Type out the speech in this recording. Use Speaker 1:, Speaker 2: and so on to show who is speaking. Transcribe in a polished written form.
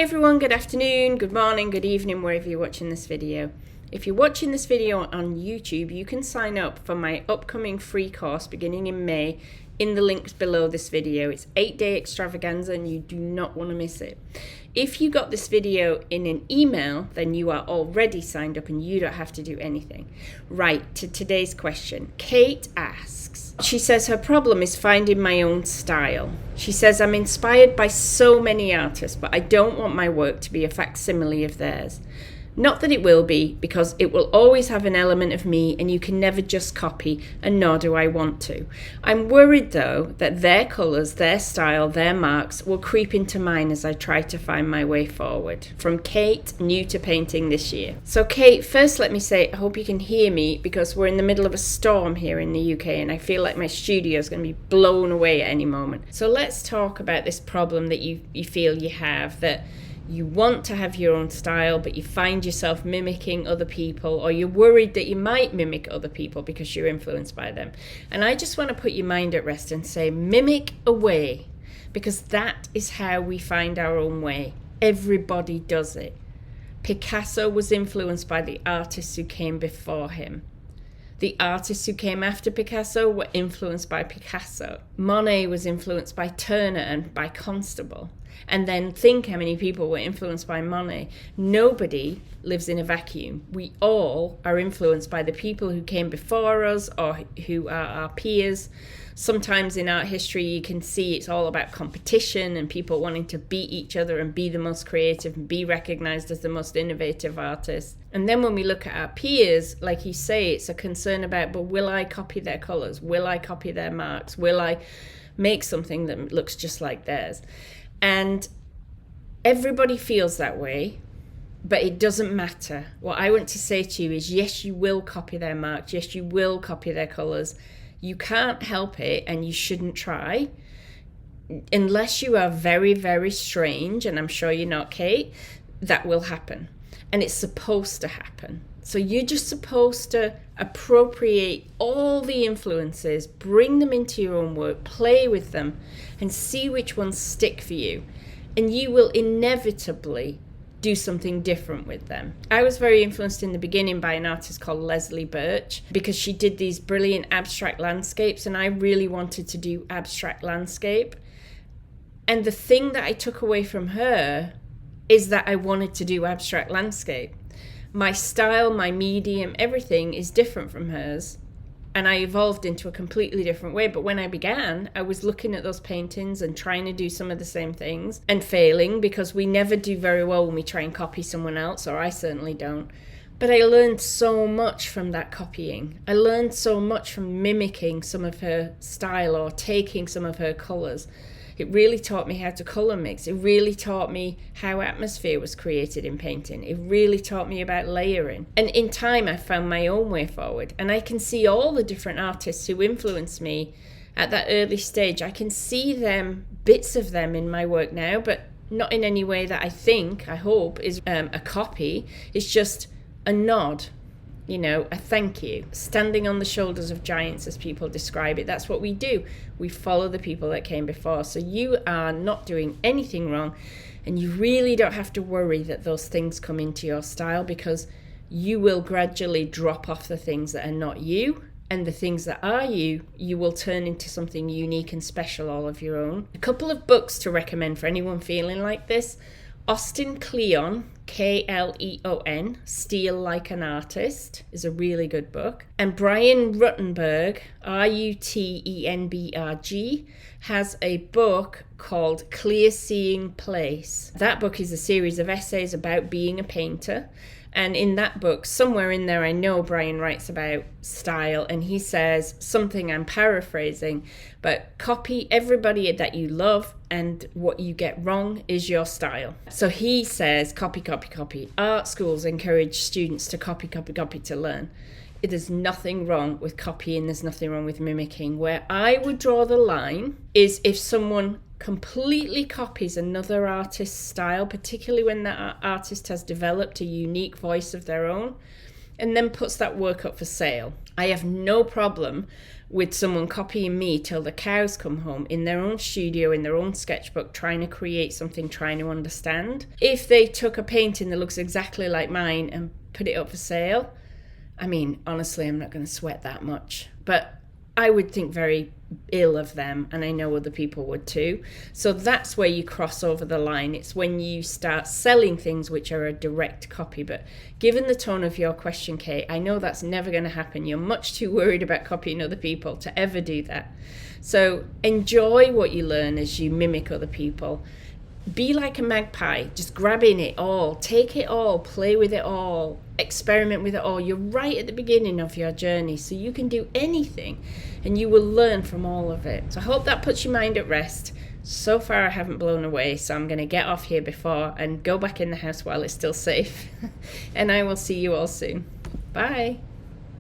Speaker 1: Hi everyone, good afternoon, good morning, good evening, wherever you're watching this video. If you're watching this video on YouTube, you can sign up for my upcoming free course beginning in May in the links below this video. It's 8-day extravaganza and you do not want to miss it. If you got this video in an email, then you are already signed up and you don't have to do anything. Right, to today's question. Kate asks, she says her problem is finding my own style. She says, I'm inspired by so many artists, but I don't want my work to be a facsimile of theirs. Not that it will be, because it will always have an element of me and you can never just copy, and nor do I want to. I'm worried though that their colours, their style, their marks will creep into mine as I try to find my way forward. From Kate, new to painting this year. So Kate, first let me say, I hope you can hear me because we're in the middle of a storm here in the UK and I feel like my studio is going to be blown away at any moment. So let's talk about this problem that you feel you have, that you want to have your own style, but you find yourself mimicking other people, or you're worried that you might mimic other people because you're influenced by them. And I just want to put your mind at rest and say, mimic away, because that is how we find our own way. Everybody does it. Picasso was influenced by the artists who came before him. The artists who came after Picasso were influenced by Picasso. Monet was influenced by Turner and by Constable. And then think how many people were influenced by Monet. Nobody lives in a vacuum. We all are influenced by the people who came before us or who are our peers. Sometimes in art history you can see it's all about competition and people wanting to beat each other and be the most creative and be recognized as the most innovative artist. And then when we look at our peers, like you say, it's a concern about, but will I copy their colors? Will I copy their marks? Will I make something that looks just like theirs? And everybody feels that way, but it doesn't matter. What I want to say to you is, yes, you will copy their marks. Yes, you will copy their colors. You can't help it and you shouldn't try. Unless you are very, very strange, and I'm sure you're not, Kate, that will happen. And it's supposed to happen. So you're just supposed to appropriate all the influences, bring them into your own work, play with them, and see which ones stick for you. And you will inevitably do something different with them. I was very influenced in the beginning by an artist called Leslie Birch because she did these brilliant abstract landscapes, and I really wanted to do abstract landscape. And the thing that I took away from her is that I wanted to do abstract landscape. My style, my medium, everything is different from hers. And I evolved into a completely different way. But when I began, I was looking at those paintings and trying to do some of the same things and failing, because we never do very well when we try and copy someone else, or I certainly don't. But I learned so much from that copying. I learned so much from mimicking some of her style or taking some of her colours. It really taught me how to colour mix. It really taught me how atmosphere was created in painting. It really taught me about layering. And in time, I found my own way forward. And I can see all the different artists who influenced me at that early stage. I can see them, bits of them in my work now, but not in any way that I hope, is a copy. It's just a nod. You know, a thank you. Standing on the shoulders of giants, as people describe it. That's what we do. We follow the people that came before. So you are not doing anything wrong. And you really don't have to worry that those things come into your style, because you will gradually drop off the things that are not you. And the things that are you, you will turn into something unique and special, all of your own. A couple of books to recommend for anyone feeling like this. Austin Kleon, Kleon, Steal Like an Artist, is a really good book. And Brian Ruttenberg, Rutenberg, has a book called Clear Seeing Place. That book is a series of essays about being a painter. And in that book, somewhere in there, I know Brian writes about style, and he says something, I'm paraphrasing, but copy everybody that you love, and what you get wrong is your style. So he says copy, copy, copy. Art schools encourage students to copy, copy, copy to learn. There's nothing wrong with copying, there's nothing wrong with mimicking. Where I would draw the line is if someone completely copies another artist's style, particularly when that artist has developed a unique voice of their own, and then puts that work up for sale. I have no problem with someone copying me till the cows come home in their own studio, in their own sketchbook, trying to create something, trying to understand. If they took a painting that looks exactly like mine and put it up for sale, I mean, honestly, I'm not going to sweat that much. But I would think very ill of them, and I know other people would too. So that's where you cross over the line. It's when you start selling things which are a direct copy. But given the tone of your question, Kate, I know that's never going to happen. You're much too worried about copying other people to ever do that. So enjoy what you learn as you mimic other people. Be like a magpie, just grabbing it all, take it all, play with it all, experiment with it all. You're right at the beginning of your journey, so you can do anything and you will learn from all of it. So I hope that puts your mind at rest. So far I haven't blown away, so I'm going to get off here before and go back in the house while it's still safe. And I will see you all soon. Bye.